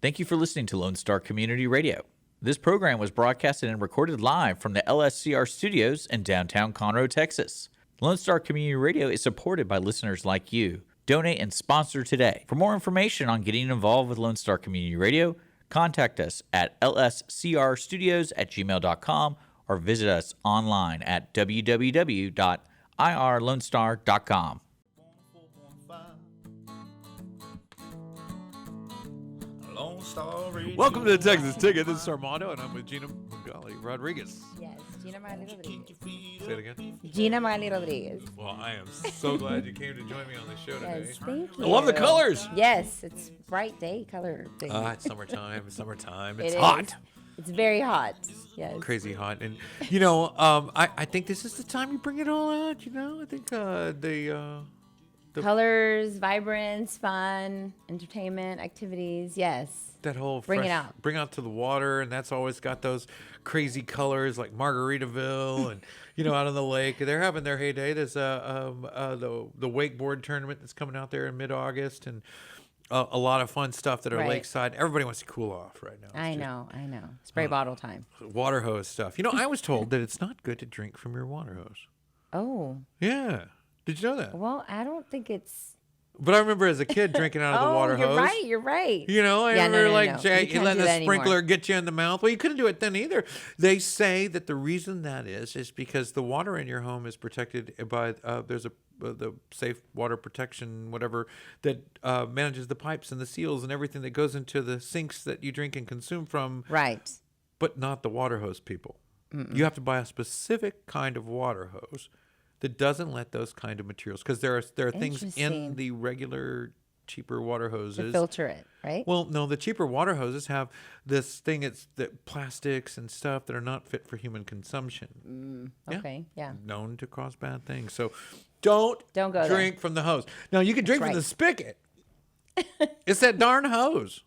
Thank you for listening to Lone Star Community Radio. This program was broadcasted and recorded live from the LSCR studios in downtown Conroe, Texas. Lone Star Community Radio is supported by listeners like you. Donate and sponsor today. For more information on getting involved with Lone Star Community Radio, contact us at lscrstudios@gmail.com or visit us online at www.irlonestar.com. Welcome to the Texas Ticket. This is Armando, and I'm with Gina Rodriguez. Yes, Gina Magali Rodriguez. Say it again. Gina Magali Rodriguez. Well, I am so glad you came to join me on the show today. Yes, thank you. I love the colors. Yes, it's bright day color thing. It's summertime. Summertime. It's It hot. is. It's very hot. Yes. Crazy hot. And, I think this is the time you bring it all out, I think the Colors, vibrance, fun, entertainment, activities. Yes. that whole Bring it fresh, out. bring out to the water, and that's always got those crazy colors like Margaritaville and out on the lake. They're having their heyday. There's the wakeboard tournament that's coming out there in mid-August, and a lot of fun stuff that are Right. lakeside. Everybody wants to cool off right now. I know. Spray bottle time. Water hose stuff. I was told that it's not good to drink from your water hose. Oh, Yeah. Did you know that? well, I don't think it's. But I remember as a kid drinking out of the water you're hose. right. You're right. I Yeah, remember no. like You Jay, can't letting do the that anymore. sprinkler get you in the mouth. Well, you couldn't do it then either. They say that the reason that is because the water in your home is protected by there's the safe water protection whatever that manages the pipes and the seals and everything that goes into the sinks that you drink and consume from. Right. But not the water hose people. You have to buy a specific kind of water hose that doesn't let those kind of materials, because there are things in Interesting. the regular cheaper water To hoses. filter it, right? Well, no, the cheaper water hoses have this thing. It's the plastics and stuff that are not fit for human consumption. Okay. Yeah. Known to cause bad things. So don't Don't go drink from the hose. Now you can drink That's from the right. spigot. It's that darn hose.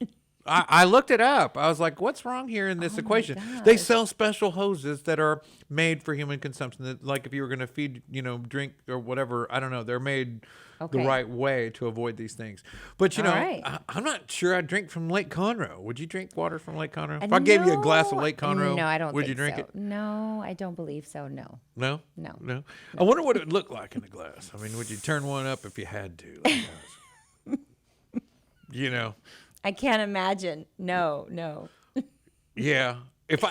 I looked it up. I was like, what's wrong here in this equation? They gosh. sell special hoses that are made for human consumption. That, like if you were going to feed, drink or whatever, I don't know. They're made the Okay. right way to avoid these things. But, All right. I'm not sure I'd drink from Lake Conroe. Would you drink water from Lake Conroe? If I gave you a glass of Lake Conroe, no, I don't. would think you drink so. it? No, I don't believe so. No. No? No. I wonder what it would look like in a glass. I mean, would you turn one up if you had to? Like that? I can't imagine. No. Yeah. If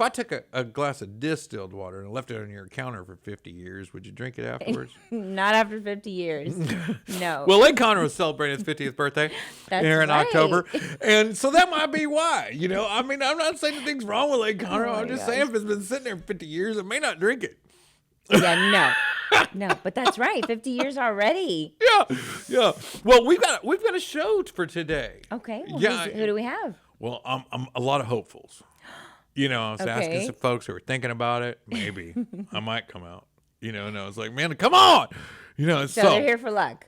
I took a glass of distilled water and left it on your counter for 50 years, would you drink it afterwards? Not after 50 years. No. Well, Lake Conroe is celebrating its 50th birthday That's here in right. October. And so that might be why. I mean, I'm not saying anything's wrong with Lake Conroe. Oh my I'm just gosh. saying if it's been sitting there 50 years, I may not drink it. Yeah, no, but that's right. 50 years already. Yeah. Well, we've got a show for today. Okay. Well, Yeah, who do we have? Well, I'm a lot of hopefuls. I was asking Okay. some folks who were thinking about it. Maybe I might come out. And I was like, man, come on. So they're here for luck.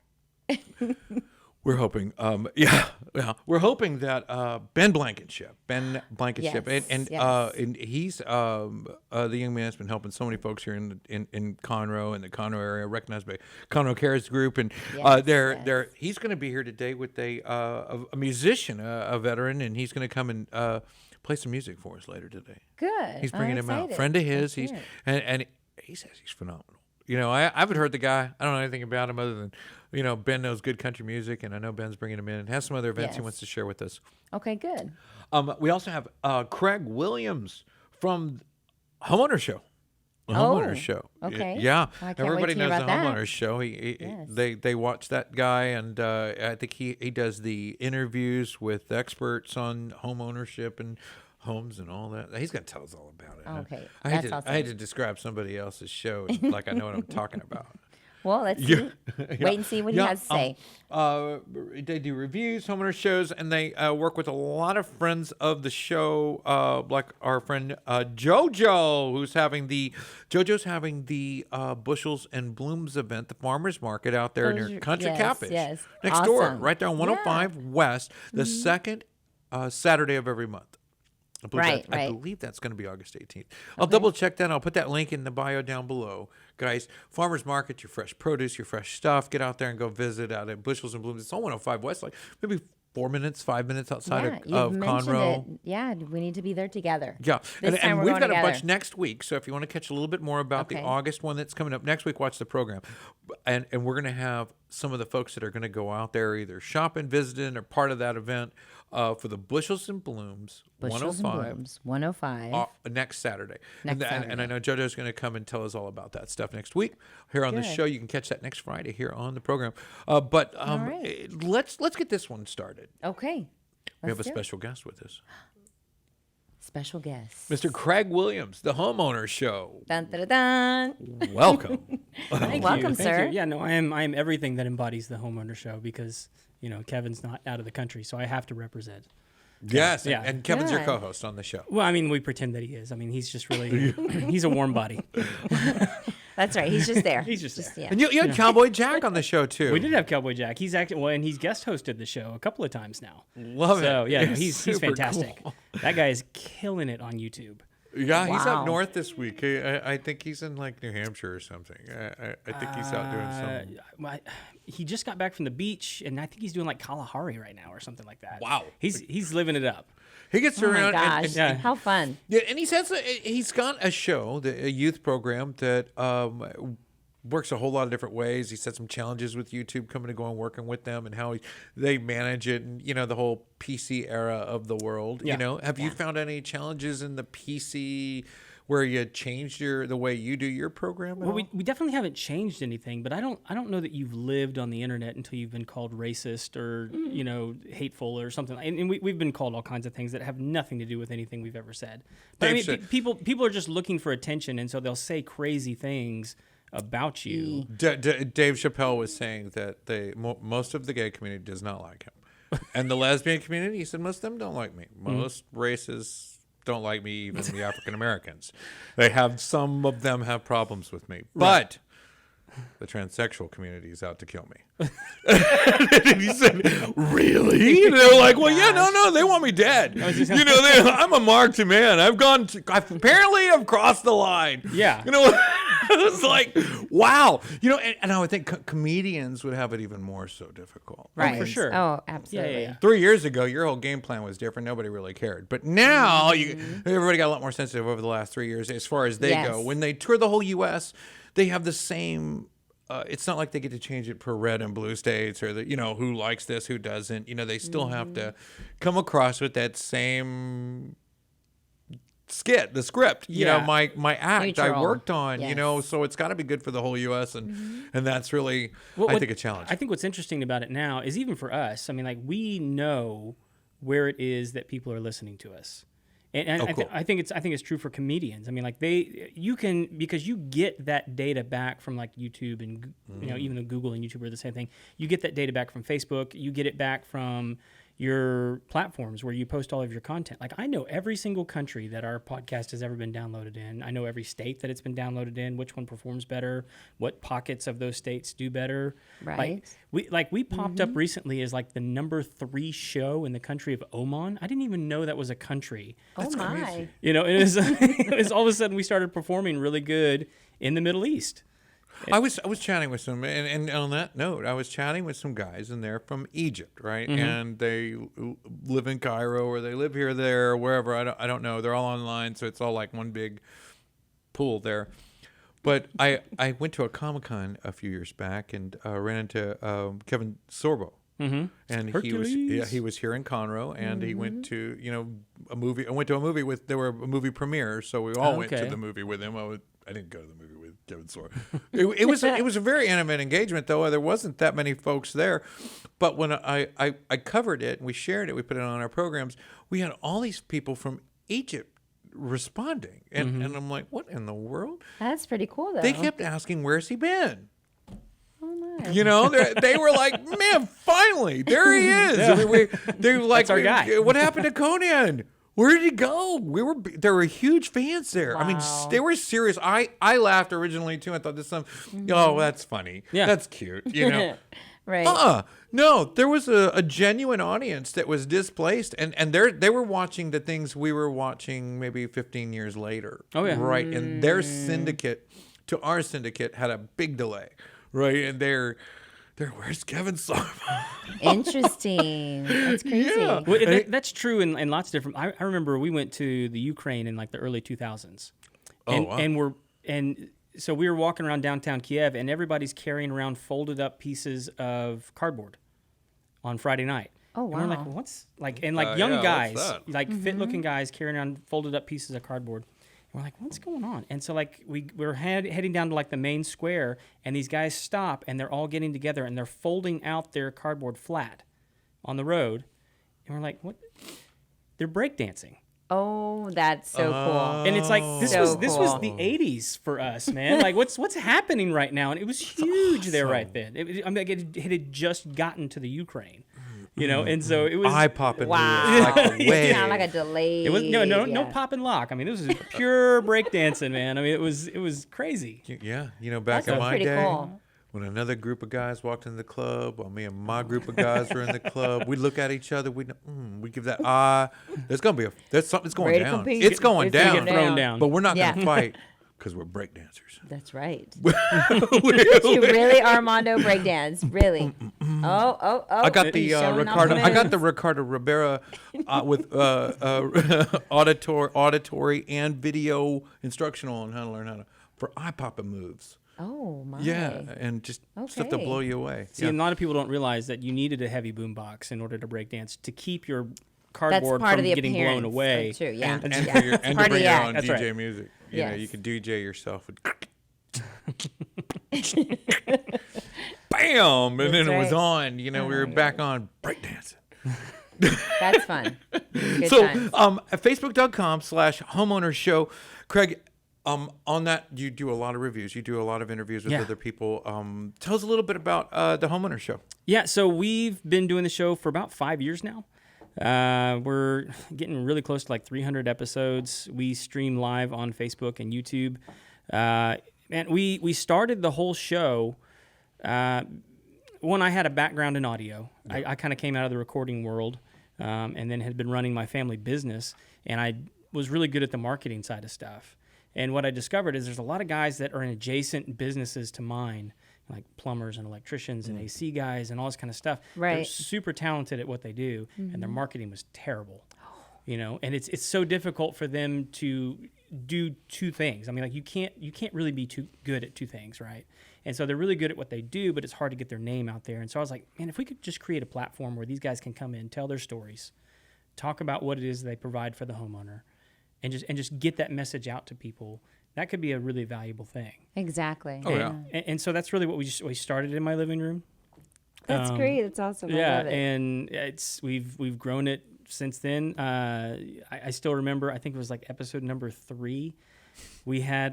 We're hoping, we're hoping that Ben Blankenship, Yes, and yes. and he's the young man that's been helping so many folks here in Conroe and the Conroe area, recognized by Conroe Cares Group, and Yes. he's going to be here today with a musician, a veteran, and he's going to come and play some music for us later today. Good. He's bringing I'm him out, excited. friend of his. Let's He's hear it. and he says he's phenomenal. I haven't heard the guy. I don't know anything about him other than, Ben knows good country music, and I know Ben's bringing him in and has some other events he Yes. wants to share with us. Okay, good. We also have Craig Williams from Homeowner Show. The Oh, Homeowner Show. okay. Yeah. Well, I can't Everybody wait to hear knows the about that. Homeowner Show. Yes. They watch that guy, and I think he does the interviews with experts on home ownership and homes and all that. He's going to tell us all about it. Okay, I hate that's I hate awesome. to describe somebody else's show like I know what I'm talking about. Well, let's Yeah. see. Wait and see what he has to say. They do reviews, homeowner shows, and they work with a lot of friends of the show, like our friend JoJo, JoJo's having the Bushels and Blooms event, the farmers market out there near Country yes, Catfish, yes. next door, Awesome. right there on 105 West, the second Saturday of every month. I Right. believe that's going to be August 18th. I'll double check that. I'll put that link in the bio down below. Guys, farmers market, your fresh produce, your fresh stuff. Get out there and go visit out at Bushels and Blooms. It's on 105 West, like maybe 5 minutes outside you've of mentioned Conroe. it. Yeah, we need to be there together. Yeah, This time and we're we've going got a together. bunch next week. So if you want to catch a little bit more about the Okay. August one that's coming up next week, watch the program. And we're going to have some of the folks that are going to go out there either shopping, visiting, or part of that event for the Bushels and Blooms Bushels and 105 Blooms, 105. next Saturday. Next and I Saturday. know JoJo's going to come and tell us all about that stuff next week here on the Good. show. You can catch that next Friday here on the program. But right. let's get this one started. Okay. We have a Let's do it. special guest with us. Special guest. Mr. Craig Williams, the Homeowner Show. Dun, dun, dun, dun. Welcome. Welcome, sir. Thank you. Yeah, no, I am everything that embodies the Homeowner Show because, Kevin's not out of the country, so I have to represent. Yes, Yeah. and Kevin's your Good. co-host on the show. Well, I mean, we pretend that he is. I mean, he's just really, he's a warm body. That's right. He's just there. He's just there. Yeah. And you had Cowboy Jack on the show too. We did have Cowboy Jack. He's and he's guest hosted the show a couple of times now. Love it. So, yeah, no, It's he's super fantastic. cool. That guy is killing it on YouTube. Yeah, he's Wow. up north this week. I think he's in like New Hampshire or something. I think he's out doing something. He just got back from the beach, and I think he's doing like Kalahari right now or something like that. Wow. He's living it up. He gets Oh my around. gosh. Yeah. How fun. Yeah, and he's got a show, a youth program that works a whole lot of different ways. He set some challenges with YouTube, coming and going, working with them, and how they manage it, and the whole PC era of the world. Yeah. Have you found any challenges in the PC where you changed the way you do your program? At Well, all? we definitely haven't changed anything, but I don't know that you've lived on the internet until you've been called racist or hateful or something. And we've been called all kinds of things that have nothing to do with anything we've ever said. But I Dave mean, said- people are just looking for attention, and so they'll say crazy things about you. Dave Chappelle was saying that most of the gay community does not like him, and the lesbian community, he said, most of them don't like me. Most races don't like me, even the African Americans. Some of them have problems with me, but the transsexual community is out to kill me. And he said, really? And they're like, well, yeah, no, they want me dead. I'm a marked man. I've crossed the line. Yeah. It's like, wow. And I would think comedians would have it even more so difficult. Right. for sure. Oh, absolutely. Yeah. 3 years ago, your whole game plan was different. Nobody really cared. But now, everybody got a lot more sensitive over the last 3 years as far as they Yes. go. When they tour the whole U.S., they have the same. It's not like they get to change it per red and blue states or who likes this, who doesn't. They still have to come across with that same the script. Yeah. My act I Neutral. worked on. Yes. So it's got to be good for the whole U.S. and that's really I think a challenge. I think what's interesting about it now is even for us. I mean, like we know where it is that people are listening to us. And cool. I think it's true for comedians. I mean, like you can, because you get that data back from like YouTube and even though Google and YouTube are the same thing, you get that data back from Facebook. You get it back from your platforms where you post all of your content. Like I know every single country that our podcast has ever been downloaded in. I know every state that it's been downloaded in, which one performs better, what pockets of those states do better. Right. We popped up recently as like the number 3 show in the country of Oman. I didn't even know that was a country. Oh, my. It was all of a sudden we started performing really good in the Middle East. I was chatting with some, and on that note, I was chatting with some guys, and they're from Egypt, right? And they live in Cairo, or they live here, there, or wherever. I don't know. They're all online, so it's all like one big pool there. But I went to a Comic-Con a few years back and ran into Kevin Sorbo. And Hercules. he was here in Conroe, and he went to a movie. I went to a movie there were a movie premiere, so we all went to Okay. the movie with him. I didn't go to the movie with Kevin Sorbo. It was a very intimate engagement, though. There wasn't that many folks there, but when I covered it and we shared it, we put it on our programs. We had all these people from Egypt responding, and I'm like, what in the world? That's pretty cool, though. They kept asking, where's he been? Oh, nice. They were like, man, finally, there he is. I mean, they were like, That's our guy. What happened to Conan? Where did he go? There were huge fans there. I mean, Wow. they were serious. I laughed originally too. I thought this oh, that's funny. Yeah. That's cute. Right. No, there was a genuine audience that was displaced, and they were watching the things we were watching maybe 15 years later. Oh, yeah. Right. And their syndicate to our syndicate had a big delay. Right. And Where's Kevin's song? Interesting. That's crazy. Yeah. Well, that's true in lots of different. I remember we went to the Ukraine in like the early 2000s. And, wow. So we were walking around downtown Kiev, and everybody's carrying around folded up pieces of cardboard on Friday night. Oh, And we're like, wow. what's like, and like young yeah, what's guys, that? like fit looking guys carrying around folded up pieces of cardboard. And we're like, what's going on? And so like we're heading down to like the main square, and these guys stop, and they're all getting together, and they're folding out their cardboard flat on the road. And we're like, what? They're breakdancing. Oh, that's so cool. And it's like this was cool. the 80s for us, man. Like what's happening right now? And it was huge there right then. I mean, it had just gotten to the Ukraine, you know, and so it was Eye popping. Wow. Like a wave. Kind of like a delay. it was no pop and lock. I mean, this was pure breakdancing, man. I mean, it was crazy. Yeah, back That's in my pretty day, cool. when another group of guys walked in the club, while me and my group of guys were in the club, we look at each other, we give that eye. There's something's going Ready to down. compete. It's going It's gonna down. get Thrown down. But we're not Yeah. gonna fight because we're breakdancers. That's right. Did you really, Armando, breakdance? Really? Oh. I got the He's showing off Ricardo. I got moves. the Ricardo Rivera with auditory and video instructional on how to learn how to for eye popping moves. Oh, my. Yeah, and just stuff to Okay. blow you away. See, and a lot of people don't realize that you needed a heavy boombox in order to breakdance to keep your cardboard part from of the getting appearance. blown away. True, yeah. And, Yeah. for your, and to Part of bring the your act. own That's DJ right. music. You know, Yes. you could DJ yourself with bam, and then it was right. on. You know, we were back on breakdancing. That's fun. Good So, times. at Facebook.com/homeowners show, Craig, on that, you do a lot of reviews. You do a lot of interviews with Yeah. other people. Tell us a little bit about the homeowner show. Yeah, so we've been doing the show for about 5 years now. We're getting really close to like 300 episodes. We stream live on Facebook and YouTube. And we started the whole show when I had a background in audio. I kind of came out of the recording world and then had been running my family business. And I was really good at the marketing side of stuff. And what I discovered is there's a lot of guys that are in adjacent businesses to mine, like plumbers and electricians and AC guys and all this kind of stuff. They're Right. super talented at what they do, and their marketing was terrible. You know, and it's so difficult for them to do two things. I mean, like you can't really be too good at two things, right? And so they're really good at what they do, but it's hard to get their name out there. And so I was like, man, if we could just create a platform where these guys can come in, tell their stories, talk about what it is they provide for the homeowner, and just get that message out to people, that could be a really valuable thing. Exactly. Oh, yeah. And so that's really what we started in my living room. That's great. That's awesome. I Yeah, love it. and we've grown it since then. I still remember. I think it was like episode number 3. We had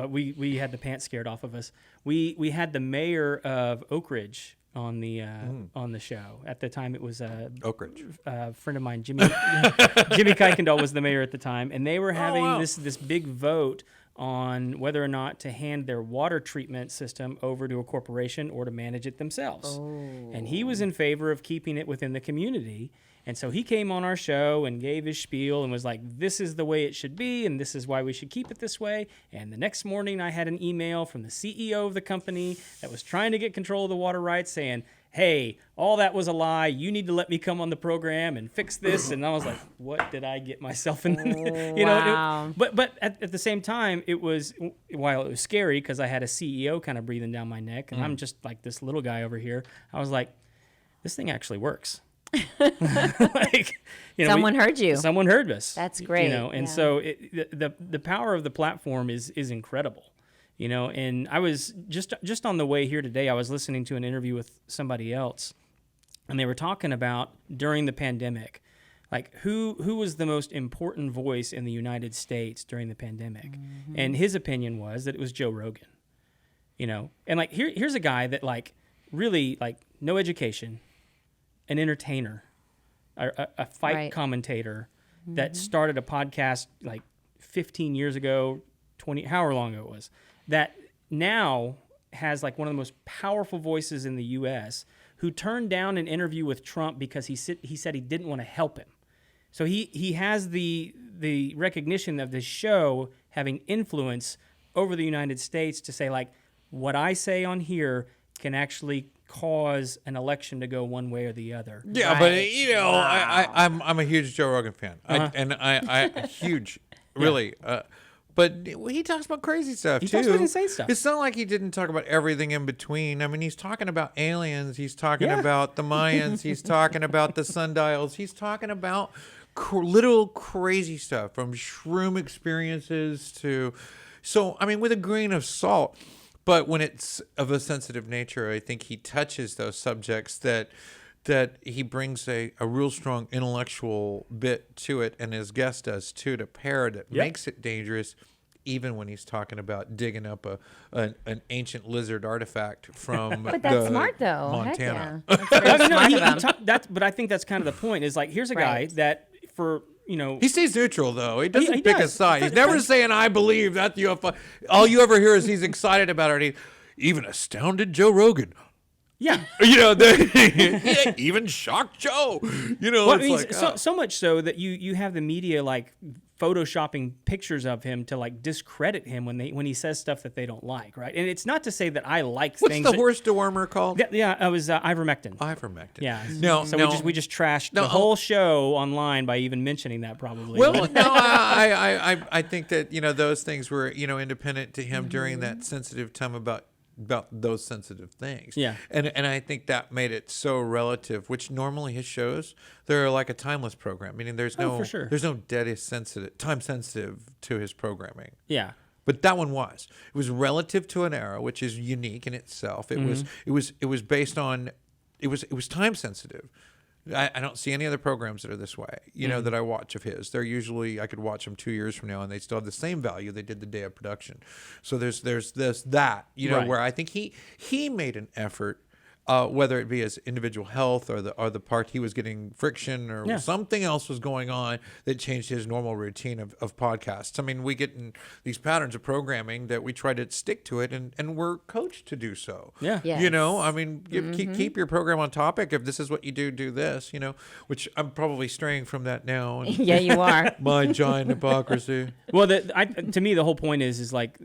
we had the pants scared off of us. We had the mayor of Oak Ridge on the show. At the time, it was Oak Ridge. a friend of mine, Jimmy Kuykendall was the mayor at the time, and they were having this big vote on whether or not to hand their water treatment system over to a corporation or to manage it themselves. And he was in favor of keeping it within the community. And so he came on our show and gave his spiel and was like, this is the way it should be, and this is why we should keep it this way. And the next morning, I had an email from the CEO of the company that was trying to get control of the water rights saying, hey, all that was a lie. You need to let me come on the program and fix this. And I was like, what did I get myself in? Wow. But at the same time, it was, while it was scary because I had a CEO kind of breathing down my neck, and I'm just like this little guy over here, I was like, this thing actually works. Like, Someone heard you. Someone heard us. That's great, And yeah. so the power of the platform is incredible. And I was just on the way here today, I was listening to an interview with somebody else, and they were talking about during the pandemic, like who was the most important voice in the United States during the pandemic. And his opinion was that it was Joe Rogan. And like here's a guy that like really like no education, an entertainer, a fight Right. commentator that started a podcast like 15 years ago, 20, however long ago it was, that now has like one of the most powerful voices in the U.S. who turned down an interview with Trump because he said he didn't want to help him. So he has the recognition of this show having influence over the United States to say like, what I say on here can actually cause an election to go one way or the other. Yeah, Right. but you know, Wow. I'm a huge Joe Rogan fan, I huge, really. But he talks about crazy stuff He too. talks about insane stuff. It's not like he didn't talk about everything in between. I mean, he's talking about aliens. He's talking Yeah. about the Mayans. He's talking about the sundials. He's talking about little crazy stuff from shroom experiences to. So I mean, with a grain of salt. But when it's of a sensitive nature, I think he touches those subjects that he brings a real strong intellectual bit to it, and his guest does too, to pair that makes it dangerous, even when he's talking about digging up an ancient lizard artifact from But that's the smart though. Montana. Heck yeah. That's very smart of him. But I think that's kind of the point. Is like, here's a guy Right. that for you know. He stays neutral, though. He doesn't he pick a does. side. He's never saying, I believe that UFO. All you ever hear is he's excited about it. Even astounded Joe Rogan. Yeah. You know, even shocked Joe. You know, Well, it's I mean, like, so much so that you have the media like photoshopping pictures of him to like discredit him when he says stuff that they don't like, right? And it's not to say that I like what's things. the horse dewormer called? Yeah, it was ivermectin. Ivermectin. Yeah. No, So no. we just trashed No, the whole show online by even mentioning that probably. Well, But- no, I think that, you know, those things were, you know, independent to him during that sensitive time about those sensitive things. Yeah. And I think that made it so relative, which normally his shows, they're like a timeless program, meaning there's no for sure. there's no time sensitive to his programming. yeah. But that one was. It was relative to an era, which is unique in itself. It was based on it was time sensitive. I don't see any other programs that are this way, you know, that I watch of his. They're usually, I could watch them 2 years from now and they still have the same value they did the day of production. So there's that, you know, Right. where I think he made an effort, whether it be his individual health or the part he was getting friction or Yeah. something else was going on that changed his normal routine of podcasts. I mean, we get in these patterns of programming that we try to stick to it and we're coached to do so. Yeah. Yes. You know, I mean, keep your program on topic. If this is what you do this, you know, which I'm probably straying from that now. And Yeah, you are. my giant hypocrisy. Well, to me, the whole point is like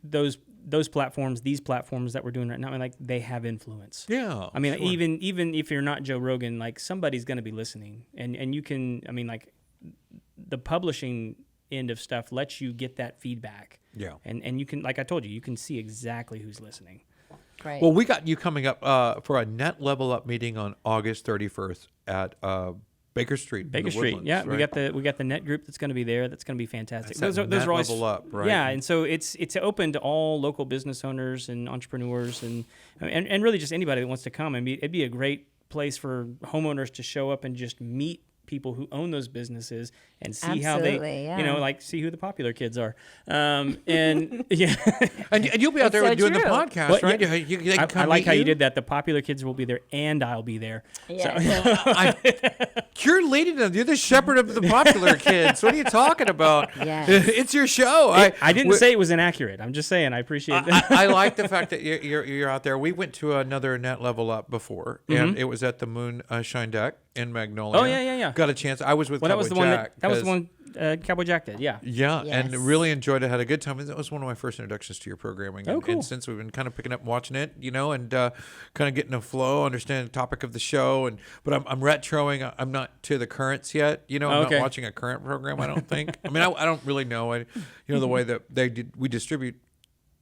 those platforms, these platforms that we're doing right now, I mean, like they have influence. Yeah. I mean, sure. even if you're not Joe Rogan, like somebody's going to be listening, and you can. I mean, like the publishing end of stuff lets you get that feedback. Yeah. And you can, like I told you, you can see exactly who's listening. Right. Well, we got you coming up for a net level up meeting on August 31st at Baker Street. in Baker the Street, Woodlands, yeah, right? we got the net group that's going to be there. That's going to be fantastic. That's that net always level up, right? Yeah, and so it's open to all local business owners and entrepreneurs and really just anybody that wants to come. I mean, it'd be a great place for homeowners to show up and just meet people who own those businesses and see how they, Absolutely, yeah. you know, like see who the popular kids are. And yeah, And you'll be out It's there so doing the true. podcast, Well, right? yeah. They can come I like meet how you did that. The popular kids will be there and I'll be there. Yeah. You're leading them. You're the shepherd of the popular kids. What are you talking about? Yes. It's your show. I didn't say it was inaccurate. I'm just saying I appreciate that. I like the fact that you're out there. We went to another net level up before, and it was at the Moonshine Deck in Magnolia. Oh, yeah. Got a chance. I was with Well, that was the Cowboy one Jack. that was the 'cause- one Cowboy Jack did. Yeah. Yeah, and Yes. really enjoyed it. Had a good time. That was one of my first introductions to your programming. Oh, and, cool. and since we've been kind of picking up and watching it, you know, and kind of getting a flow, understanding the topic of the show. But I'm retroing. I'm not to the currents yet. You know, I'm Okay. not watching a current program. I don't think. I mean, I don't really know. The way that we distribute.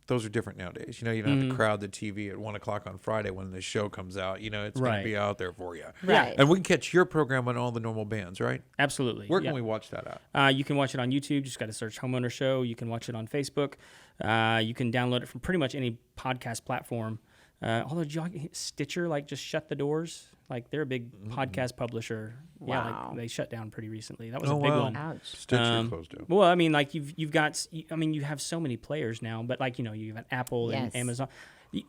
Those are different nowadays. You know, you don't have to crowd the TV at 1:00 on Friday when the show comes out. You know, it's going Right. to be out there for you. Right. And we can catch your program on all the normal bands, right? Absolutely. Where can yeah. we watch that at? You can watch it on YouTube. Just got to search Homeowner Show. You can watch it on Facebook. You can download it from pretty much any podcast platform. Although Stitcher, like, just shut the doors. Like, they're a big podcast publisher. Yeah, Wow. like, they shut down pretty recently. That was Oh, a big wow. one. Ouch. Stitcher closed down. Well, I mean, like you've got. I mean, you have so many players now. But like you have Apple and Yes. Amazon.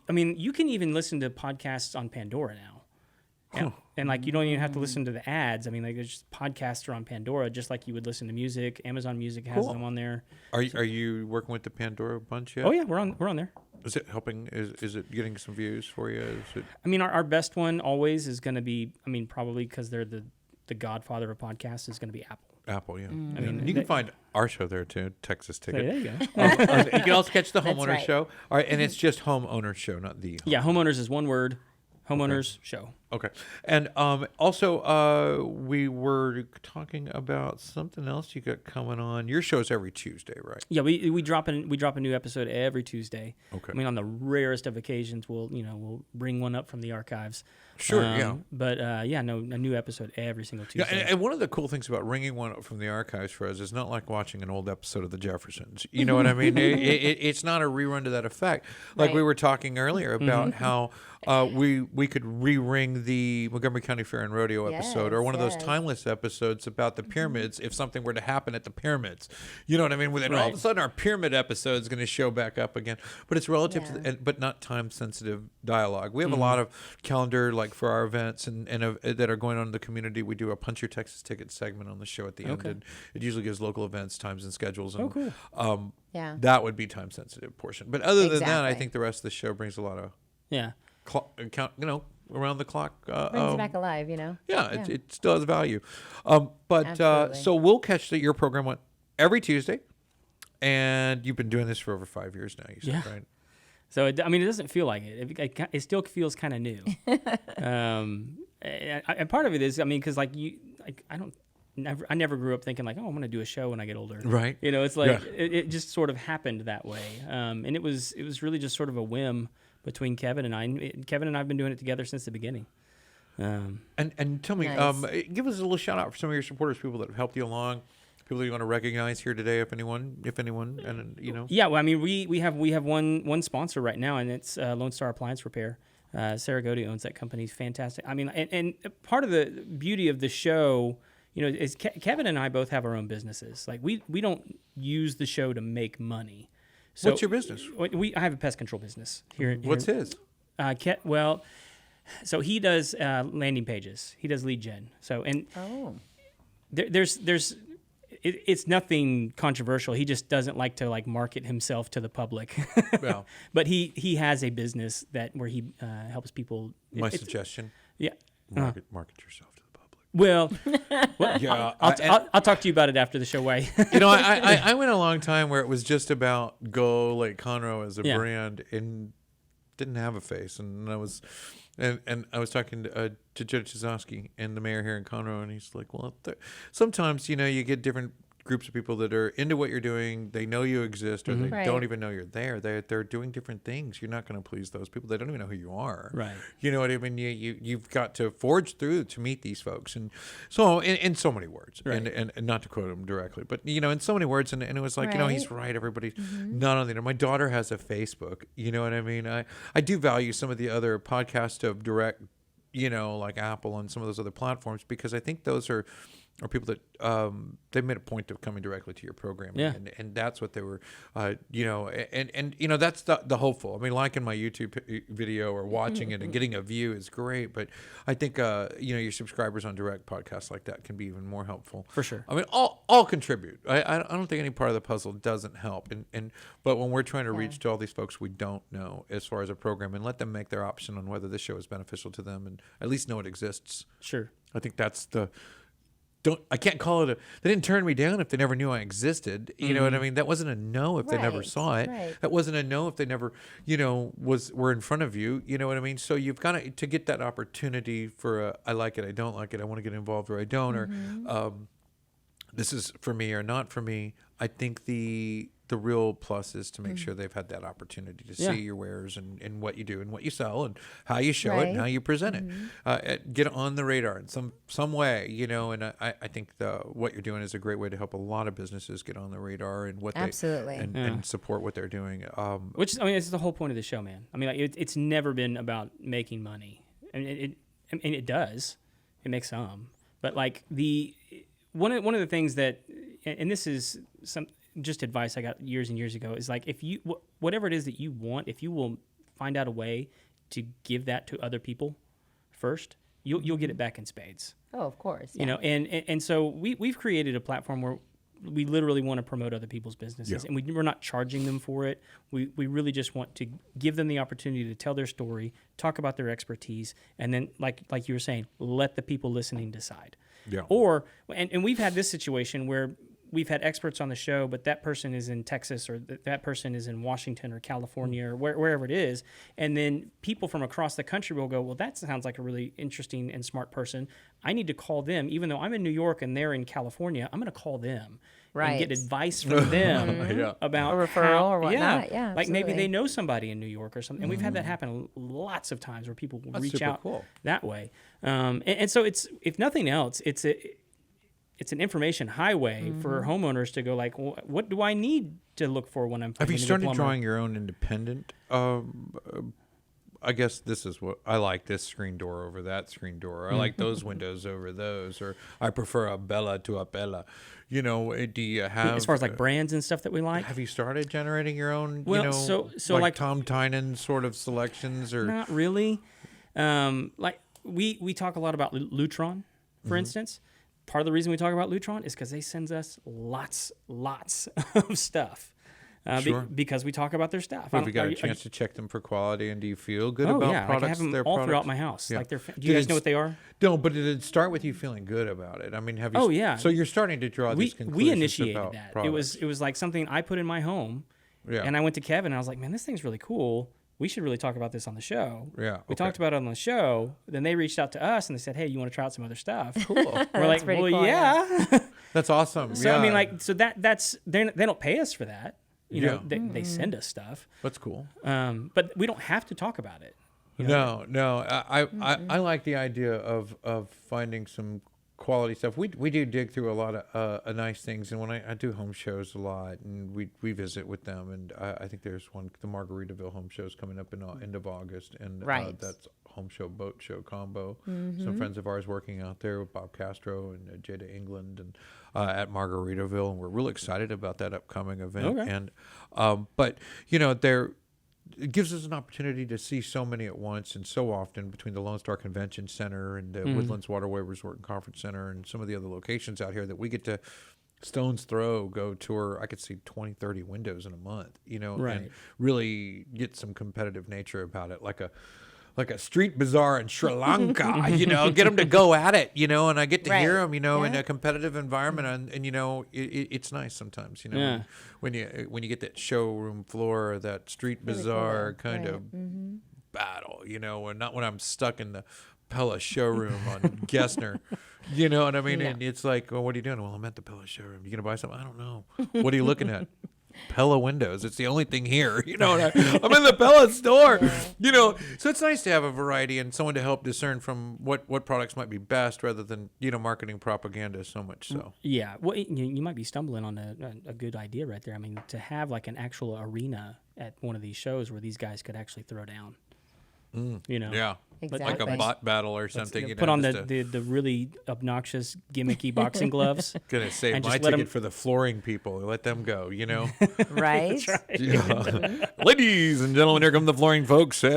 I mean, you can even listen to podcasts on Pandora now. And like you don't even have to listen to the ads. I mean, like there's just podcasts are on Pandora, just like you would listen to music. Amazon Music has Cool. them on there. Are you working with the Pandora bunch yet? Oh yeah, we're on there. Is it helping? Is it getting some views for you? Is it? I mean, our best one always is going to be. I mean, probably because they're the godfather of podcasts is going to be Apple. Apple, yeah. I mean, you can find our show there too, Texas Ticket. There you go. You can also catch the That's Homeowner right. Show. All right, and it's just Homeowner Show, not the. Yeah, Homeowners is one word. Homeowners show. Okay. And also, we were talking about something else you got coming on. Your show's every Tuesday, right? Yeah, we drop a new episode every Tuesday. Okay. I mean, on the rarest of occasions, we'll bring one up from the archives. Sure, yeah. But a new episode every single Tuesday. Yeah, and one of the cool things about ringing one up from the archives for us is not like watching an old episode of The Jeffersons. You know what I mean? It's not a rerun to that effect. Like we were talking earlier about how we could re-ring the Montgomery County Fair and Rodeo episode, or one of those timeless episodes about the pyramids if something were to happen at the pyramids. You know what I mean? Then all of a sudden our pyramid episode is going to show back up again. But it's relative to but not time-sensitive dialogue. We have a lot of calendar, like for our events and that are going on in the community. We do a Punch Your Texas Ticket segment on the show at the end. And it usually gives local events, times, and schedules. And, Yeah. that would be time-sensitive portion. But other than that, I think the rest of the show brings a lot of around the clock. Brings it back alive, Yeah, it still has value. So we'll catch your program every Tuesday, and you've been doing this for over 5 years now. You said, right? So it doesn't feel like it. It still feels kind of new. And part of it is, because I never grew up thinking like, oh, I'm going to do a show when I get older. Right. It's like it just sort of happened that way. And it was really just sort of a whim between Kevin and I. Kevin and I have been doing it together since the beginning. And tell me, give us a little shout out for some of your supporters, people that have helped you along, people you want to recognize here today, if anyone, and Yeah, well, we have one sponsor right now, and it's Lone Star Appliance Repair. Sarah Godey owns that company. He's fantastic. And part of the beauty of the show, is Kevin and I both have our own businesses. Like we don't use the show to make money. So what's your business? I have a pest control business here. What's his? So he does landing pages. He does lead gen. So it's nothing controversial. He just doesn't like to market himself to the public. Well, but he has a business where he helps people. Suggestion. Yeah. Market yourself to the public. Well, yeah. I'll talk to you about it after the show. Why? I went a long time where it was just about Golakeconroe as a brand and didn't have a face, and I was talking to Judge Chizowski and the mayor here in Conroe, and he's like, well, sometimes you get different groups of people that are into what you're doing. They know you exist, or they don't even know you're there. They're doing different things. You're not going to please those people. They don't even know who you are. Right. You know what I mean? You've got to forge through to meet these folks, and so in so many words, right. and not to quote him directly, but in so many words, and it was like he's right. Everybody's not on the internet. My daughter has a Facebook. You know what I mean? I do value some of the other podcasts of direct, like Apple and some of those other platforms, because I think those are people that they made a point of coming directly to your programming, and that's what they were, and that's the hopeful. Liking my YouTube video or watching it and getting a view is great, but I think your subscribers on direct podcasts like that can be even more helpful. For sure. All contribute. I don't think any part of the puzzle doesn't help, but when we're trying to reach to all these folks we don't know as far as a program, and let them make their option on whether this show is beneficial to them, and at least know it exists. Sure. I think that's I can't call it they didn't turn me down if they never knew I existed. You know what I mean? That wasn't a no if they never saw it. Right. That wasn't a no if they never, were in front of you. You know what I mean? So you've got to get that opportunity for I like it, I don't like it, I want to get involved or I don't, or this is for me or not for me. I think the real plus is to make sure they've had that opportunity to see your wares and what you do and what you sell and how you show it and how you present it. Get on the radar in some way, and I think what you're doing is a great way to help a lot of businesses get on the radar and what and support what they're doing. Which it's the whole point of the show, man. It's never been about making money. It does. It makes some. But one of the things that, and this is some just advice I got years and years ago, is like, if you whatever it is that you want, if you will find out a way to give that to other people first, you'll get it back in spades. Oh, of course. Yeah. And so we've created a platform where we literally want to promote other people's businesses, and we're not charging them for it. We really just want to give them the opportunity to tell their story, talk about their expertise, and then like you were saying, let the people listening decide. Yeah. And we've had this situation where we've had experts on the show, but that person is in Texas or that person is in Washington or California or wherever it is. And then people from across the country will go, well, that sounds like a really interesting and smart person. I need to call them. Even though I'm in New York and they're in California, I'm going to call them and get advice from them about a referral or whatnot. Yeah, like maybe absolutely. they know somebody in New York or something. And we've had that happen lots of times where people will reach out that way. And so it's, if nothing else, it's an information highway for homeowners to go like, well, what do I need to look for when I'm Have you finding a started plumber? drawing your own independent? I guess this is what I like, this screen door over that screen door. I like those windows over those, or I prefer a Bella to a Bella. You know, do you have, as far as like brands and stuff that we like? have you started generating your own, Well, you know, so like Tom Tynan sort of selections, or Not really. Like we talk a lot about Lutron, for instance. Part of the reason we talk about Lutron is because they send us lots of stuff. Sure. Because we talk about their stuff. have you got a chance to check them for quality, and do you feel good about yeah, products? like I have them their all products? throughout my house. Yeah. Like do you guys know what they are? No, but did it start with you feeling good about it? I mean, have you? Oh, yeah. So you're starting to draw these conclusions We initiated about that. products. It was like something I put in my home, Yeah. and I went to Kevin and I was like, man, this thing's really cool. We should really talk about this on the show. Yeah, We okay. talked about it on the show. Then they reached out to us and they said, hey, you want to try out some other stuff? Cool. We're like, pretty well, cool, yeah. That's awesome. So yeah. I mean, like, so that's they don't pay us for that. You know, Yeah. they send us stuff, That's cool. but we don't have to a about it. You know? No. I like the idea of finding some quality stuff. We do dig through a lot of nice things, and when I do home shows a lot, and we visit with them, and I think there's one, the Margaritaville home show is coming up in end of August, and Right. that's home show boat show combo. Some friends of ours working out there with Bob Castro and Jada England and at Margaritaville, and we're really excited about that upcoming event. Okay. And but you know, it gives us an opportunity to see so many at once and so often between the Lone Star Convention Center and the Woodlands Waterway Resort and Conference Center and some of the other locations out here that we get to stone's throw go tour. I could see 20, 30 windows in a month, you know, Right. and really get some competitive nature about it, like a street bazaar in Sri Lanka, you know, get them to go at it, you know, and I get to hear Right. them, you know, in Yeah. a competitive environment, and you know, it's nice sometimes, you know, Yeah. when you get that showroom floor, that street bazaar kind of battle, you know, and not when I'm stuck in the Pella showroom on Gessner, you know what I mean? No. And it's like, well, what are you doing? Well, I'm at the Pella showroom. You gonna buy something? I don't know. What are you looking at? Pella windows. It's the only thing here. You know, and I'm in the Pella store. You know, so it's nice to have a variety and someone to help discern from what products might be best, rather than, you know, marketing propaganda so much. So Yeah, well, you might be stumbling on a good idea right there. I mean, to have like an actual arena at one of these shows where these guys could actually throw down. You know, yeah, like Exactly. a bot battle or something. You put know, on just the really obnoxious gimmicky boxing gloves. gonna save and my just let ticket 'em- for the flooring people. Let them go. You know. Right? Yeah. Ladies and gentlemen, here come the flooring folks. You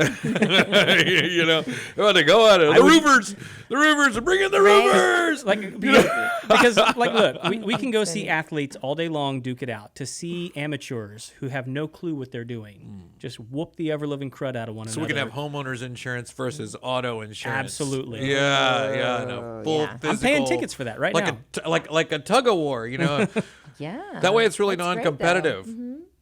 know, about to go at it. The roofers are bringing the roofers. Like because like look, we can go see athletes all day long duke it out. To see amateurs who have no clue what they're doing just whoop the ever living crud out of one So another. we can have homeowners insurance versus auto insurance. Absolutely. Yeah, and a full yeah. physical. I'm paying tickets for that right like now. like a tug of war, you know. Yeah. That way it's really That's great, though. non-competitive.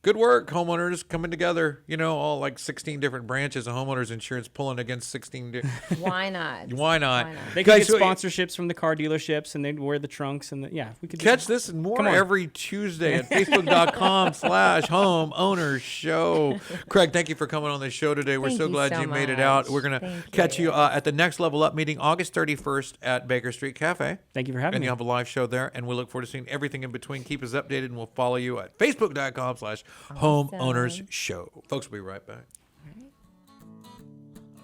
Good work, homeowners coming together. You know, all like 16 different branches of homeowners insurance pulling against 16. Why not? Why not? Why not? They could Guys, get so- sponsorships from the car dealerships, and they'd wear the trunks, and we could Catch this and more Come on. every Tuesday at facebook.com/homeownershow. Craig, thank you for coming on the show today. We're Thank so you glad so you made it out. much. We're going to Thank catch you you. at the Next Level Up meeting August 31st at Baker Street Cafe. Thank you for having And me. you'll have a live show there, and we look forward to seeing everything in between. Keep us updated, and we'll follow you at facebook.com/homeownersshow. Folks, we'll be right back.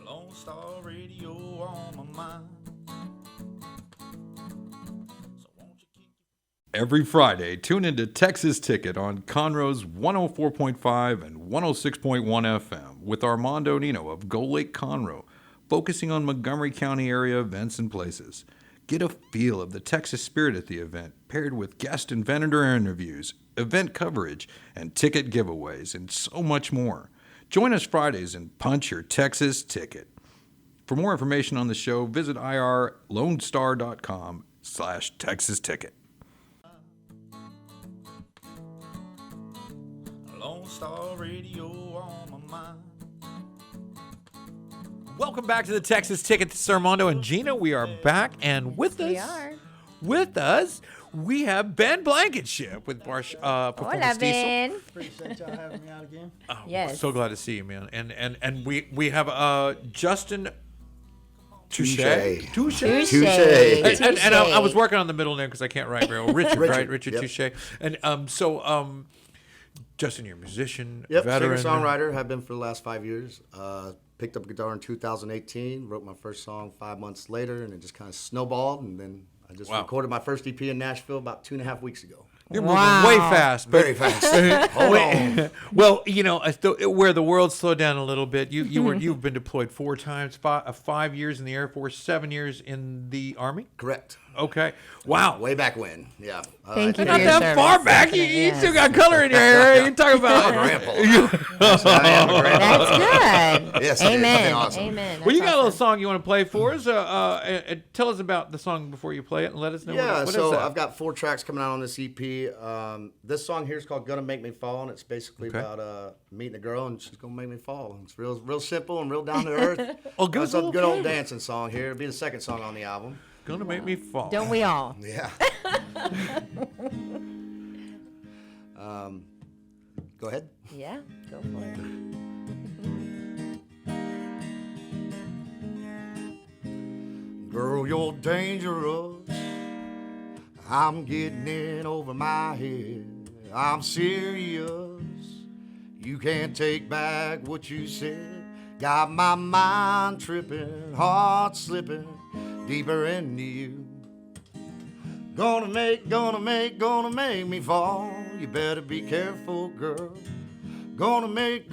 Lone Star Radio on my mind. So won't you keep Every Friday, tune into Texas Ticket on Conroe's 104.5 and 106.1 FM with Armando Nino of Golakeconroe, focusing on Montgomery County area events and places. Get a feel of the Texas spirit at the event, paired with guest and vendor interviews, event coverage, and ticket giveaways, and so much more. Join us Fridays and punch your Texas ticket. For more information on the show, visit irlonestar.com/Texas Ticket. Lone Star Radio on my mind. Welcome back to the Texas Ticket. This is Armando and Gina. We are back, and with We us, are. we have Ben Blankenship with BARSH Hola, Performance Diesel. Ben. Appreciate y'all having me out again. Oh, Yes. so glad to see you, man. And we have Justin Touchette. Touche. And I was working on the middle name because I can't write real. Richard, right? Richard yep. Touche. And Justin, you're a musician, Yep, veteran. singer-songwriter. Have been for the last 5 years. Picked up guitar in 2018. Wrote my first song 5 months later, and it just kind of snowballed. And then I just Wow. recorded my first EP in Nashville about 2.5 weeks ago. You're Wow. moving way fast. But Very fast. Hold on. well, you know, where the world slowed down a little bit, you've been deployed 4 times, 5 years in the Air Force, 7 years in the Army. Correct. Okay. Wow. Way back when. Yeah. Thank you. Not for your that service. far back. You Yes. still got color in your hair. You're talking about. Grandpa. Yes, I am a grandpa. That's good. Yes, it is. Amen. Something awesome. Amen. Well, you That's got a little awesome. song you want to play for us. Tell us about the song before you play it, and let us know Yeah, what is so that. I've got 4 tracks coming out on this EP. This song here is called "Gonna Make Me Fall," and it's basically Okay. about meeting a girl and she's gonna make me fall. It's real simple and real down to earth. Oh, good It's a little good old kid. dancing song here. It'll be the second song on the album. Gonna make me fall. Don't we all? Yeah. Go ahead. Yeah, go for it. Girl, you're dangerous. I'm getting in over my head. I'm serious. You can't take back what you said. Got my mind tripping, heart slipping deeper into you. Gonna make me fall. You better be careful, girl. Gonna make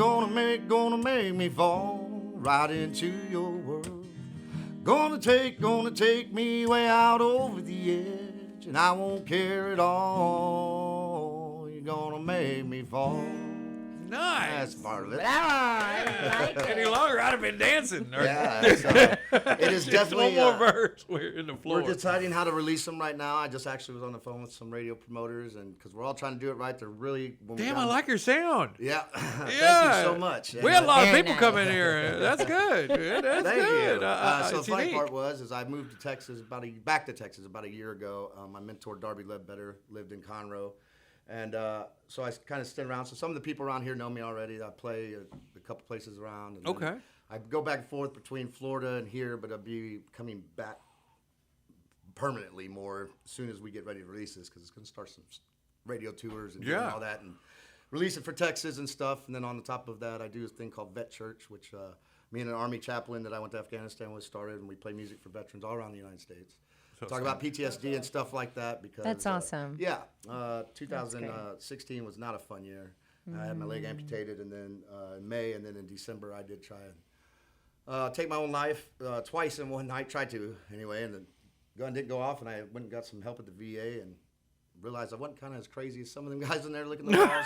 me fall right into your world. Gonna take me way out over the edge, and I won't care at all. You're gonna make me fall. Nice. That's part of it. I like Any it. longer, I'd have been dancing. Yeah, it is Just definitely. one more verse. We're in the floor. We're deciding how to release them right now. I just actually was on the phone with some radio promoters, and because we're all trying to do it right, they're really. Damn, I like your sound. Yeah. Thank Yeah. you so much. We had a lot of Very people nice. come in here. That's good. That's Thank good. you. So the It's funny unique. part was, I moved to Texas back to Texas about a year ago. My mentor Darby Ledbetter lived in Conroe, and so I kind of stayed around. So some of the people around here know me already. I play a couple places around. And then Okay. I go back and forth between Florida and here, but I'll be coming back permanently more as soon as we get ready to release this, because it's going to start some radio tours and doing Yeah. all that and release it for Texas and stuff. And then on the top of that, I do this thing called Vet Church, which me and an Army chaplain that I went to Afghanistan with started, and we play music for veterans all around the United States. So Talk about PTSD and stuff like that because That's awesome. Yeah, 2016 was not a fun year. I had my leg amputated, and then in May, and then in December, I did try and take my own life twice in one night. Tried to anyway, and the gun didn't go off, and I went and got some help at the VA, and realized I wasn't kind of as crazy as some of them guys in there licking the walls.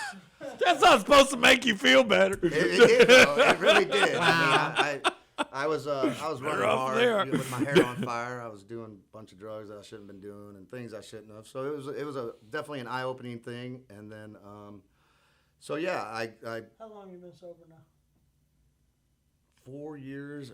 That's not supposed to make you feel better. It did, though. It really did. I mean, I was running off hard there. with my hair on fire. I was doing a bunch of drugs that I shouldn't have been doing and things I shouldn't have. So it was definitely an eye-opening thing. And then, so yeah, I How long you been sober now? 4 years,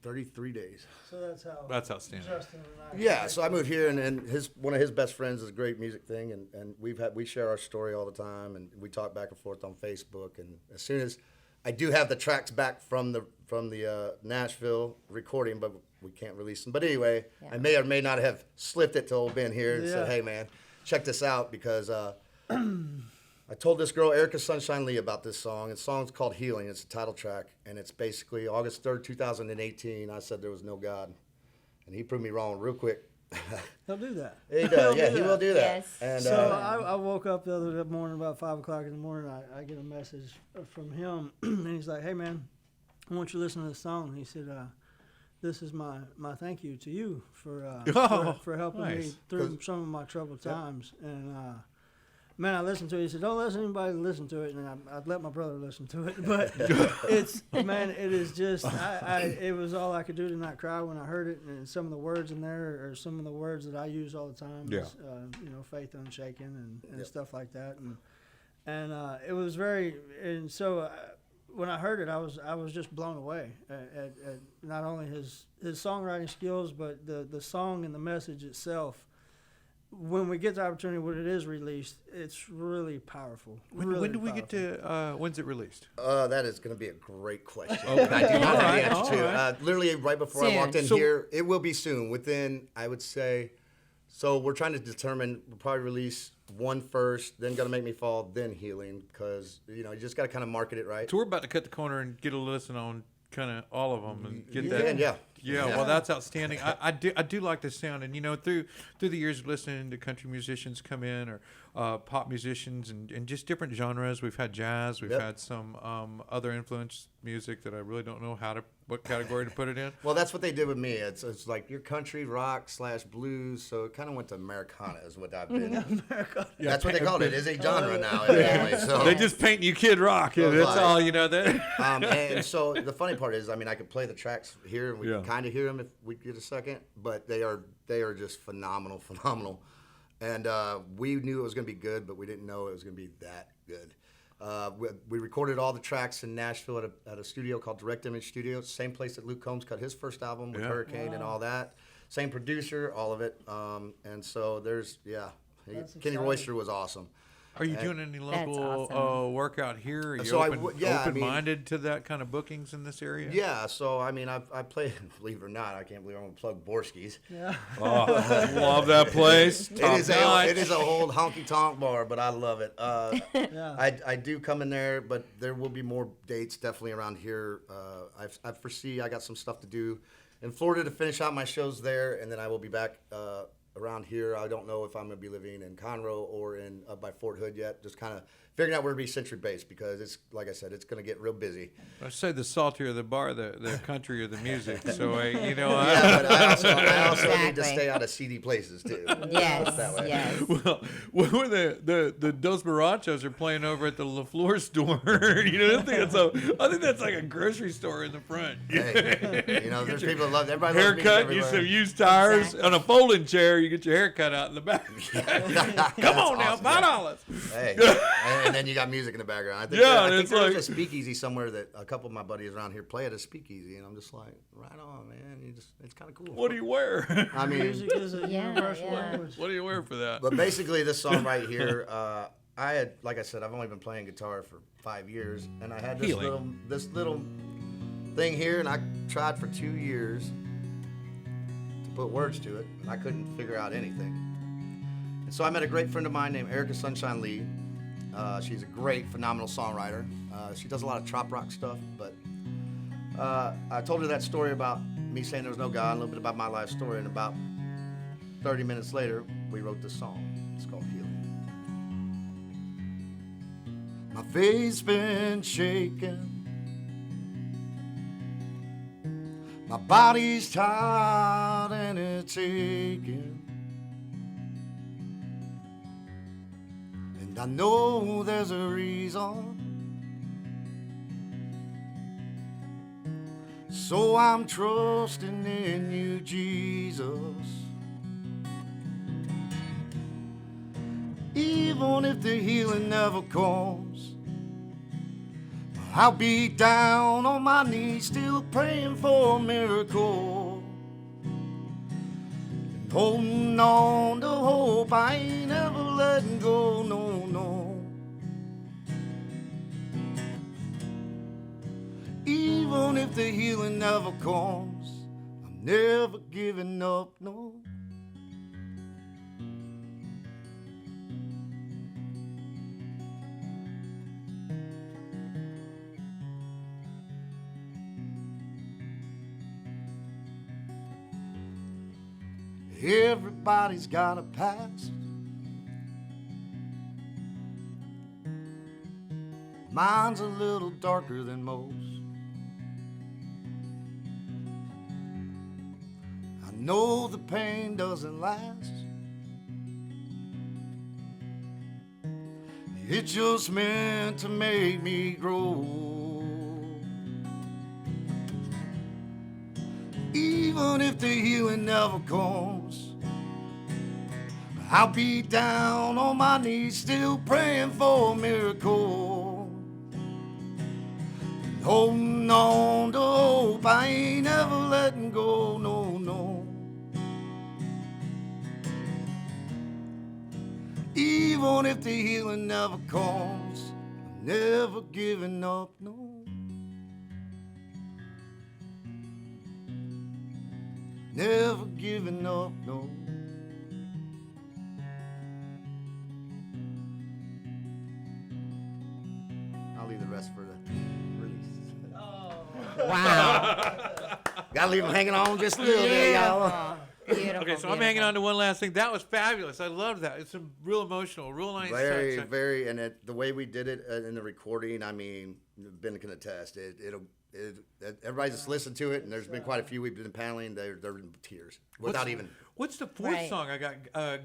33 days. So that's how That's outstanding. Justin and I. Yeah, so I moved here, and one of his best friends is a great music thing, and we share our story all the time, and we talk back and forth on Facebook. And as soon as I do have the tracks back from the Nashville recording, but we can't release them. But anyway, Yeah. I may or may not have slipped it to old Ben here and said, Yeah. "Hey man, check this out," because I told this girl Erica Sunshine Lee about this song. The song's called "Healing." It's a title track, and it's basically August 3rd, 2018. I said there was no God, and he proved me wrong real quick. He'll do that. He He'll does, do yeah, he that. will do that. Yes. And So I woke up the other morning about 5 o'clock in the morning. I get a message from him, and he's like, "Hey man, I want you to listen to this song." He said, "This is my thank you to you for for helping me nice. through some of my troubled times." And man, I listened to it. He said, "Don't let anybody listen to it," and I'd let my brother listen to it. But it is just, it was all I could do to not cry when I heard it. And some of the words in there are some of the words that I use all the time. Yeah. Is, faith unshaken and Yep. stuff like that. And And it was very, and so when I heard it, I was just blown away at not only his songwriting skills, but the song and the message itself. When we get the opportunity, when it is released, it's really powerful. When do we get to? When's it released? That is going to be a great question. And I do not have the answer to. Literally, right before I walked in here, it will be soon. Within, I would say. So we're trying to determine. We'll probably release one first, then Gonna Make Me Fall, then Healing, because you just got to kind of market it right. So we're about to cut the corner and get a listen on kind of all of them and get that. Yeah. Well, that's outstanding. I do like the sound, and through the years of listening to country musicians come in or pop musicians and just different genres. We've had jazz, we've had some other influence music that I really don't know what category to put it in. Well, that's what they did with me. It's like your country rock / blues, so it kind of went to Americana is what I've been. That's what they called it. It's a genre now. Anyway, so they just paint you Kid Rock. Yeah, that's all there. And so the funny part is, I could play the tracks here, and we can kind of hear them if we get a second, but they are just phenomenal. And we knew it was going to be good, but we didn't know it was going to be that good. We recorded all the tracks in Nashville at a studio called Direct Image Studios, same place that Luke Combs cut his first album with Hurricane and all that. Same producer, all of it. And so Kenny Royster was awesome. Are you doing any local work out here? Are you So open-minded to that kind of bookings in this area? Yeah, so I play, believe it or not, I can't believe I'm going to plug Borski's. Yeah. Oh, love that place. It is a old honky-tonk bar, but I love it. I do come in there, but there will be more dates definitely around here. I foresee I got some stuff to do in Florida to finish out my shows there, and then I will be back around here. I don't know if I'm going to be living in Conroe or in by Fort Hood yet. Just kind of figuring out where to be century based, because it's, like I said, it's going to get real busy. I say the saltier the bar, the country or the music. So but I also need to stay out of seedy places too. Yes. Well, when the Dos Barachos are playing over at the LaFleur store, I think that's like a grocery store in the front. Hey, there's people that love everybody. Haircut, you some used tires on a folding chair. You get your hair cut out in the back. Come on now, $5. Hey, and then you got music in the background. I think there's a speakeasy somewhere that a couple of my buddies around here play at a speakeasy, and I'm just like, right on, man. It's kind of cool. What do you wear? Music is a universal language. What do you wear for that? But basically, this song right here, like I said, I've only been playing guitar for 5 years, and I had this little thing here, and I tried for 2 years to put words to it, and I couldn't figure out anything. And so I met a great friend of mine named Erica Sunshine Lee. She's a great, phenomenal songwriter. She does a lot of trop rock stuff, but I told her that story about me saying there was no God, a little bit about my life story, and about 30 minutes later, we wrote this song. It's called Healing. My faith's been shaken. My body's tired and it's aching. And I know there's a reason. So I'm trusting in you, Jesus. Even if the healing never comes, I'll be down on my knees, still praying for a miracle. And holding on to hope, I ain't ever letting go, no, no. Even if the healing never comes, I'm never giving up, no. Everybody's got a past. Mine's a little darker than most. I know the pain doesn't last. It's just meant to make me grow. Even if the healing never comes, I'll be down on my knees, still praying for a miracle. Holding on to hope, I ain't ever letting go, no, no. Even if the healing never comes, I'm never giving up, no. Never giving up, no. I'll leave the rest for the release. Wow. Gotta leave them hanging on just a little bit, y'all. Beautiful. Okay, so I'm hanging on to one last thing. That was fabulous. I love that. It's a real emotional, real nice Very, touch. very, and the way we did it in the recording, I mean, Ben can attest. Everybody just listened to it, and there's been quite a few we've been paneling. They're in tears without even. What's the fourth Right. song? I got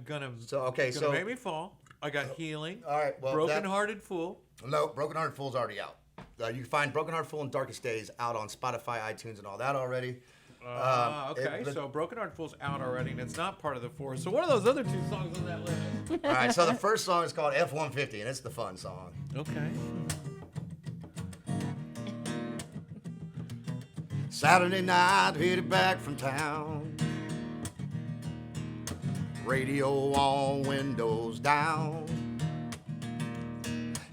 gonna So make me fall. I got healing. All right, well, Broken Hearted Fool. No, Broken Hearted Fool's already out. You can find Broken Hearted Fool and Darkest Days out on Spotify, iTunes, and all that already. Okay, so Broken Hearted Fool's out already, and it's not part of the four. So what are those other two songs on that list? All right, so the first song is called F-150, and it's the fun song. Okay. Saturday night, headed back from town. Radio on, windows down.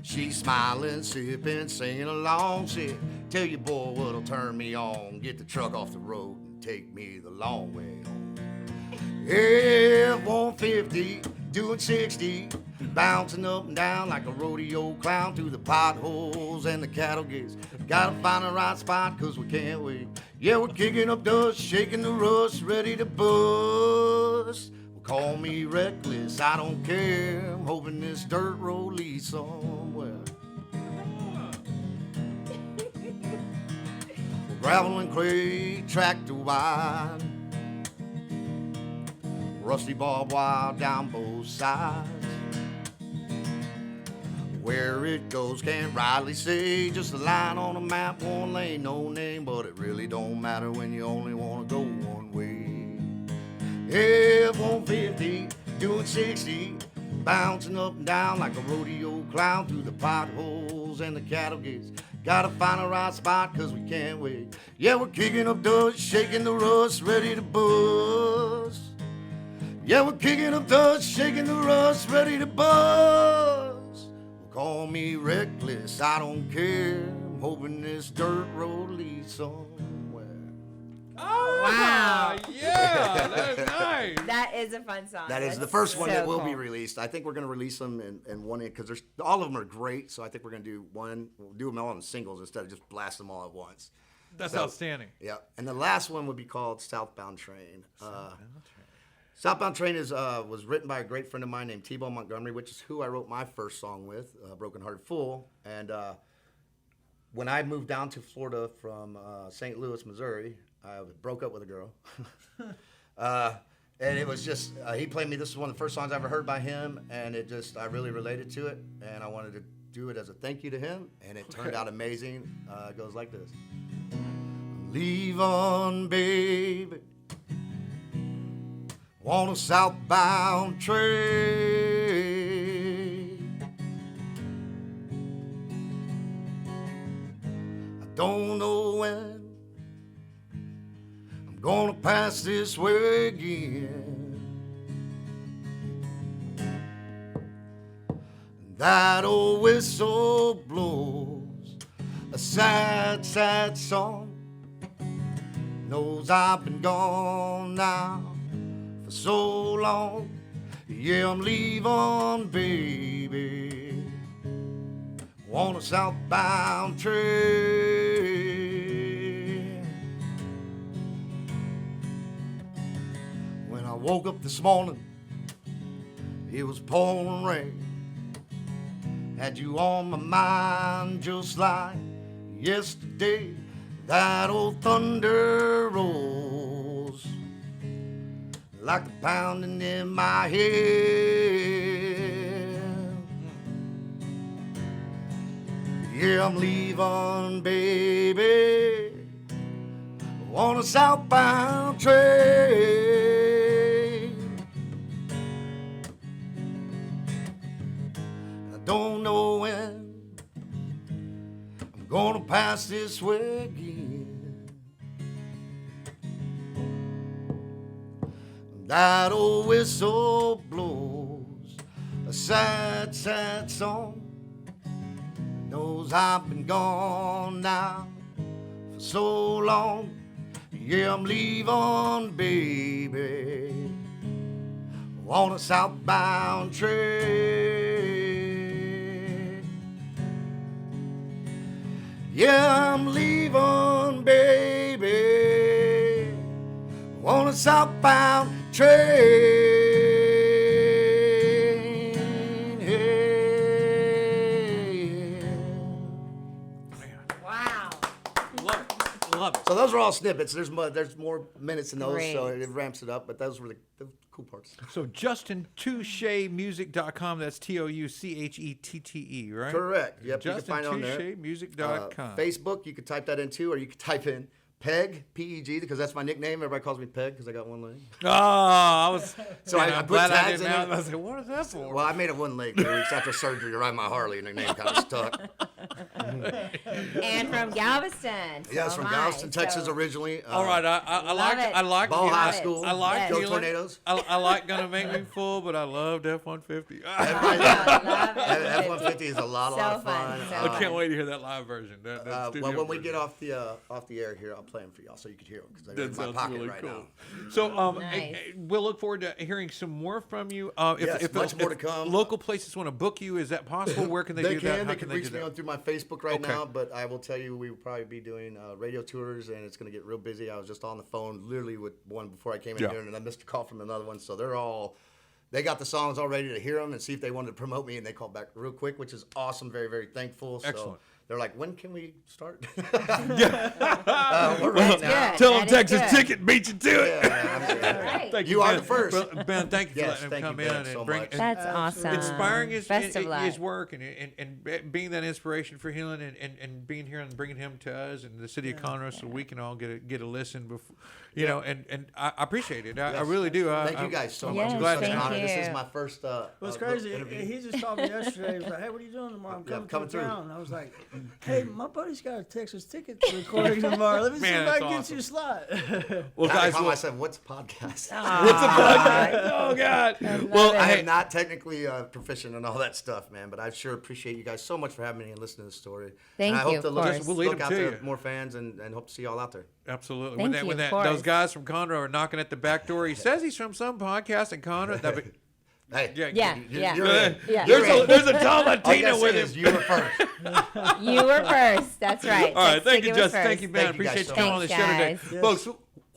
She's smiling, sipping, singing along. Said, tell your boy what'll turn me on. Get the truck off the road and take me the long way home. F-150, doing 60, bouncing up and down like a rodeo clown through the potholes and the cattle gates. Gotta find the right spot, cause we can't wait. Yeah, we're kicking up dust, shaking the rust, ready to bust. Well, call me reckless, I don't care. I'm hoping this dirt road leads somewhere. Gravel and clay, tractor wide, rusty barbed wire down both sides. Where it goes can't rightly say, just a line on a map, one lane, no name, but it really don't matter when you only want to go one way. F-150, doing 60, bouncing up and down like a rodeo clown through the potholes and the cattle gates. Gotta find a right spot, cause we can't wait. Yeah, we're kicking up dust, shaking the rust, ready to bust. Yeah, we're kicking up dust, shaking the rust, ready to bust. Call me reckless, I don't care. I'm hoping this dirt road leads somewhere. Oh, Wow. yeah, that's nice. That is a fun song. That is That's the first one so that will cool. be released. I think we're going to release them in one, because there's all of them are great. So I think we're going to do one. We'll do them all in singles instead of just blast them all at once. That's So- outstanding. Yeah, and the last one would be called Southbound Train. Southbound Train was written by a great friend of mine named T-Bone Montgomery, which is who I wrote my first song with, Broken Hearted Fool. And when I moved down to Florida from St. Louis, Missouri, I broke up with a girl. And it was just, he played me, this was one of the first songs I ever heard by him, and I really related to it, and I wanted to do it as a thank you to him, and it turned out amazing. It goes like this. Leave on, baby. On a southbound train. I don't know when I'm gonna pass this way again. That old whistle blows a sad, sad song. Knows I've been gone now for so long. Yeah, I'm leaving, baby, on a southbound train. When I woke up this morning, it was pouring rain. Had you on my mind just like yesterday. That old thunder rolls like the pounding in my head. Yeah, I'm leaving, baby, on a southbound train. don't know when I'm gonna pass this way again. That old whistle blows a sad, sad song. Knows I've been gone now for so long. Yeah, I'm leaving, baby, on a southbound train. Yeah, I'm leaving, baby, on a southbound train. Wow. Love it. So those are all snippets. There's more minutes in those, Great. so it ramps it up. But those were the cool parts. So JustinTouchettemusic.com. That's TouChette, right? Correct. Yep. You can find it on there. JustinTouchettemusic.com. Facebook, you could type that in too, or you could type in Peg, P-E-G, because that's my nickname. Everybody calls me Peg because I got one leg. Oh, I was. So man, I I'm put glad I tags didn't in have. it. I was like, what is that for? Well, I made it one leg 3 weeks after surgery to ride my Harley, and the name kind of stuck. And from Galveston. Yes, So from am I. Galveston, Texas So- originally. All right, I like it. I like Ball you. High Love it. School. I like Go you. Tornadoes. I like Gonna Make Me Full, but I loved F-150. F-150 is a lot So of fun, fun. so I can't wait to hear that live version. That Well, when we get off the air here, I'll play them for y'all so you can hear them because they're that in my sounds pocket really right cool. now. So, Nice. we'll look forward to hearing some more from you. Yes, much more to come. Local places want to book you, is that possible? Where can they do that? How They can they reach do me that? on through my Facebook right Okay. now, but I will tell you we will probably be doing radio tours, and it's going to get real busy. I was just on the phone literally with one before I came in Yeah. here, and I missed a call from another one. So they got the songs all ready to hear them and see if they wanted to promote me, and they called back real quick, which is awesome. Very, very thankful. So Excellent. they're like, when can we start? We're That's right now. good. Tell them That is Texas good. Ticket beat you to it. Right. Thank You are Ben. the first. Well, Ben, thank you for Yes, letting him thank you, come Ben, in so and bring much. That's awesome. inspiring his Best of luck. work and being that inspiration for healing and being here and bringing him to us and the city of Conroe so we can all get a listen before and I appreciate it. I really do. Thank you guys so much. Yes, It was such an thank honor. This is you. my first What's crazy, interview. he just called me yesterday. He was like, hey, what are you doing tomorrow? I'm coming coming to through. town. I was like, hey, my buddy's got a Texas Ticket recording tomorrow. Let me see Man, if I that's can get awesome. you a slot. Well, I guys, call well, myself, what's a podcast? oh God. Well, I hey, am not technically proficient in all that stuff, man, but I sure appreciate you guys so much for having me and listening to the story. Thank and I you, hope to of look, course. We'll lead look them out to to you. more fans and hope to see y'all out there. absolutely. Thank when you, of those course. guys from Conroe are knocking at the back door, he says he's from some podcast in Conroe. That'd be, Hey, Yeah, yeah. you're in. Yeah. You're in. there's a tall All you Latina gotta with say him. is you were first. You were first. That's right. All right, Texas thank you, Ticket was Justin. Thank you, first. man. Thank you guys Appreciate you so coming on the much. show today, Thanks, guys. folks.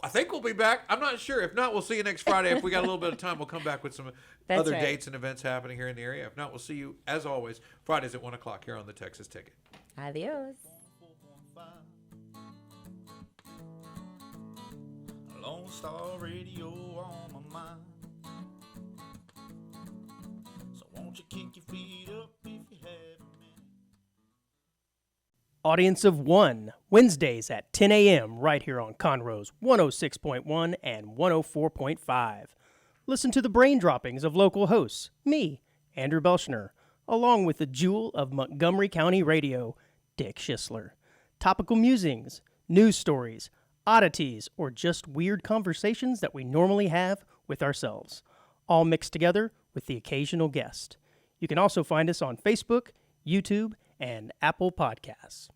I think we'll be back. I'm not sure. If not, we'll see you next Friday. If we got a little bit of time, we'll come back with some That's other right. dates and events happening here in the area. If not, we'll see you as always Fridays at 1:00 here on the Texas Ticket. Adios. Lone Star Radio on my mind. So won't you kick your feet up if you have a minute? Audience of One, Wednesdays at 10 a.m. right here on Conroe's 106.1 and 104.5. Listen to the brain droppings of local hosts, me, Andrew Belshner, along with the jewel of Montgomery County radio, Dick Schisler. Topical musings, news stories, oddities, or just weird conversations that we normally have with ourselves, all mixed together with the occasional guest. You can also find us on Facebook, YouTube, and Apple Podcasts.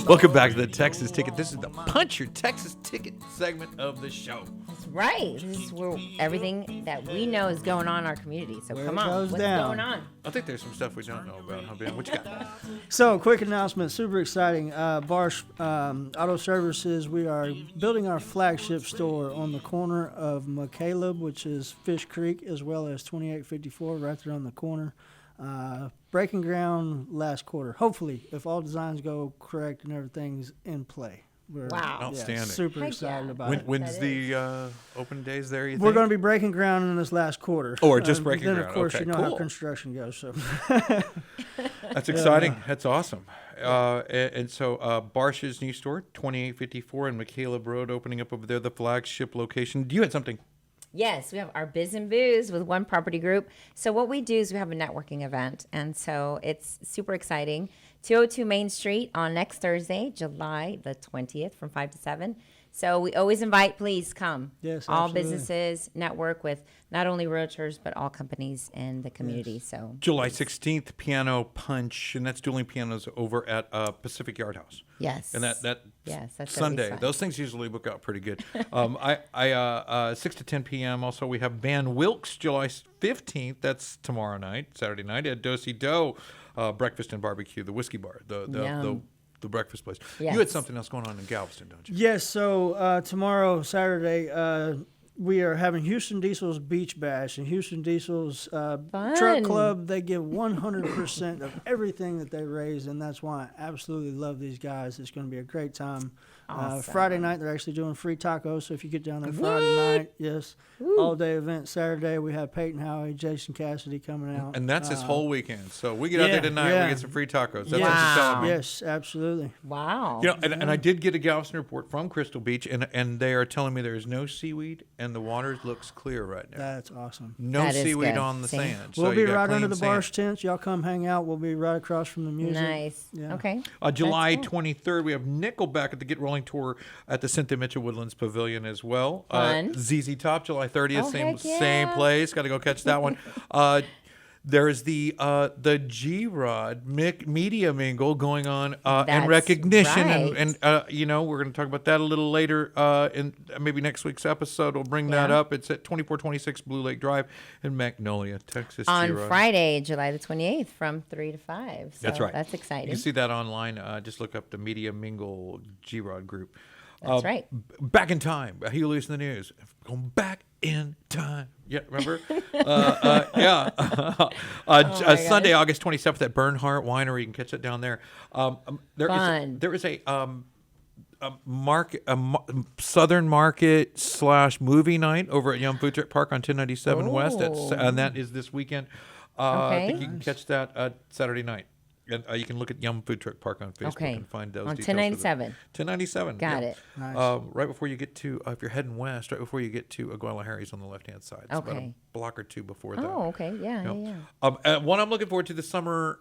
Welcome back to the Texas Ticket. This is the Punch Your Texas Ticket segment of the show. That's right. This is where everything that we know is going on in our community. So Where come it on. goes What's down. going on? I think there's some stuff we don't know about. Huh, Ben? What you got? So, quick announcement, super exciting. BARSH Auto Services, we are building our flagship store on the corner of McCaleb, which is Fish Creek, as well as 2854, right there on the corner. Breaking ground last quarter. Hopefully, if all designs go correct and everything's in play. We're Wow. Outstanding. super Heck excited yeah. about When, it. when's That the open days there? You We're think? going to be breaking ground in this last quarter. Or just breaking then, ground. of course, Okay, you know cool. how construction goes. So, That's exciting. That's awesome. And so Barsh's new store, 2854 and McCaleb Road, opening up over there, the flagship location. You had something. Yes, we have our Biz and Booze with One Property Group. So what we do is we have a networking event, and so it's super exciting. 202 Main Street on next Thursday, July the 20th from 5 to 7. So we always invite, please come. Yes, all absolutely. businesses network with not only realtors, but all companies in the community. So July 16th, Piano Punch, and that's dueling pianos over at Pacific Yard House. yes. And that yes, that's Sunday, fun. those things usually book out pretty good. 6 to 10 p.m. Also, we have Van Wilkes, July 15th. That's tomorrow night, Saturday night at Do-Si Do, Breakfast and Barbecue, the whiskey bar, the breakfast place. You had Yes. something else going on in Galveston, don't you? Yes, so tomorrow, Saturday, we are having Houston Diesel's Beach Bash. And Houston Diesel's Truck Club, they give 100% of everything that they raise, and that's why I absolutely love these guys. It's going to be a great time. Awesome. Friday night, they're actually doing free tacos, so if you get down there Friday night, yes, all-day event. Saturday, we have Peyton Howie, Jason Cassidy coming out. And that's this whole weekend. So we get out there tonight, yeah. we get some free tacos. That's what Wow. you're telling me. Yes, absolutely. Wow. You know, and I did get a Galveston report from Crystal Beach, and they are telling me there is no seaweed, and the water looks clear right now. That's awesome. No That is seaweed good. on the See? sand. We'll so be you got right clean under the sand. BARSH tents. Y'all come hang out. We'll be right across from the music. Nice. Yeah. Okay. July That's cool. 23rd, we have Nickelback at the Get Rolling Tour at the Cynthia Mitchell Woodlands Pavilion as well. Fun. ZZ Top, July 30th, Oh, same heck yeah. same place. Got to go catch that one. There's the G-Rod Media Mingle going on and That's recognition. right. And we're going to talk about that a little later in maybe next week's episode. We'll bring that Yeah. up. It's at 2426 Blue Lake Drive in Magnolia, Texas. On G-Rod. Friday, July the 28th from 3 to 5. So That's right. That's You exciting. can see that online. Just look up the Media Mingle G-Rod group. That's right. Back in time. He lose the news. Going back in time. Yeah, remember? Yeah. Sunday, August 27th at Bernhardt Winery. You can catch it down there. There is a Southern Market / movie night over at Yum Food Truck Park on 1097 West. And that is this weekend. I think you can catch that Saturday night. And you can look at Yum Food Truck Park on Facebook and find those on details. 1097. 1097. Got yeah. it. Nice. Right before you get to, if you're heading west, right before you get to Aguila Harry's on the left-hand side. It's about a block or two before that. Oh, okay. Yeah, Yeah. yeah. One I'm looking forward to the summer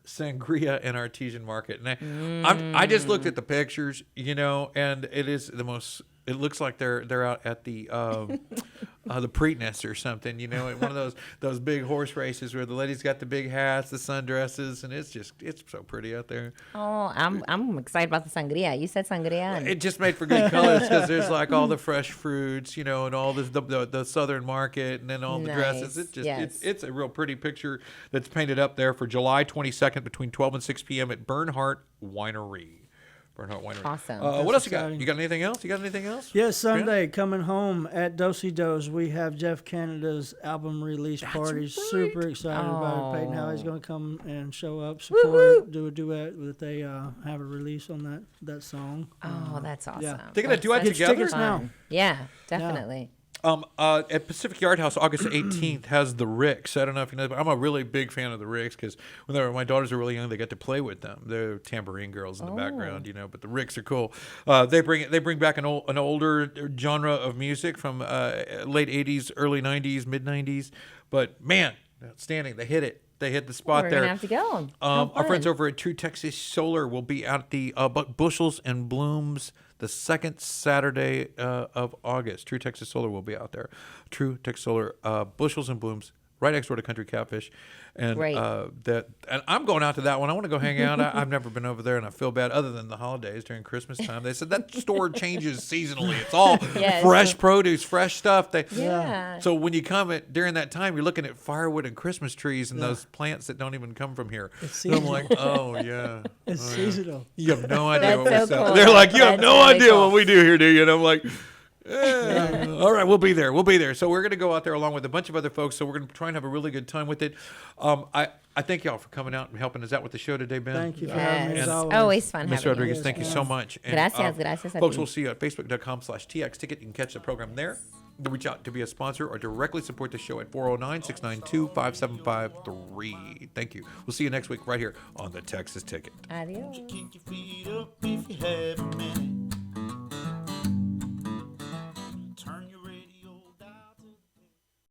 sangria and artesian market. And I just looked at the pictures, and it is the most. It looks like they're out at the Preakness or something, at one of those big horse races where the ladies got the big hats, the sundresses, and it's so pretty out there. Oh, I'm excited about the sangria. You said sangria. and- It just made for good colors because there's like all the fresh fruits, and all the southern market, and then all the dresses. It's a real pretty picture that's painted up there for July 22nd between 12 and 6 p.m. at Bernhardt Winery. Awesome. What else you got? exciting. You got anything else? Yes, Sunday, coming home at Do-Si Do's, we have Jeff Canada's album release party. right. Super excited about it. Peyton Howie's going to come and show up, Woo-hoo. support, do a duet that they have a release on that song. Oh, that's awesome. yeah. They gonna do it That's together? Tickets now. fun. Yeah, definitely. At Pacific Yard House, August 18th has the Ricks. I don't know if you know, but I'm a really big fan of the Ricks because when my daughters are really young, they get to play with them. They're tambourine girls in the background, but the Ricks are cool. They bring back an older genre of music from late 80s, early 90s, mid 90s. But man, outstanding! They hit it. They hit the spot We're there. gonna have to go. How Our friends fun. over at True Texas Solar will be at the Bushels and Blooms the second Saturday of August. True Texas Solar will be out there. True Texas Solar, Bushels and Blooms, right next door to Country Catfish. And Great. and I'm going out to that one. I want to go hang out. I've never been over there, and I feel bad. Other than the holidays during Christmas time, they said that store changes seasonally. It's all Yes. fresh produce, fresh stuff. Yeah. So when you come during that time, you're looking at firewood and Christmas trees and those plants that don't even come from here. It's And I'm seasonal. like, oh yeah. It's seasonal. You have no idea what we That's so sell. cool. They're like, you have That's no really idea cool. what we do here, do you? And I'm like, all right, we'll be there. So we're going to go out there along with a bunch of other folks. So we're going to try and have a really good time with it. I thank y'all for coming out and helping us out with the show today, Ben. Thank you for having me, as Yes. always. Always fun Ms. having Rodriguez, you. thank you so much. And, Gracias a folks, ti. we'll see you at facebook.com/TXTicket. You can catch the program there. To reach out to be a sponsor or directly support the show at 409-692-5753. Thank you. We'll see you next week right here on the Texas Ticket. Adios. Kick your feet up if you have a minute.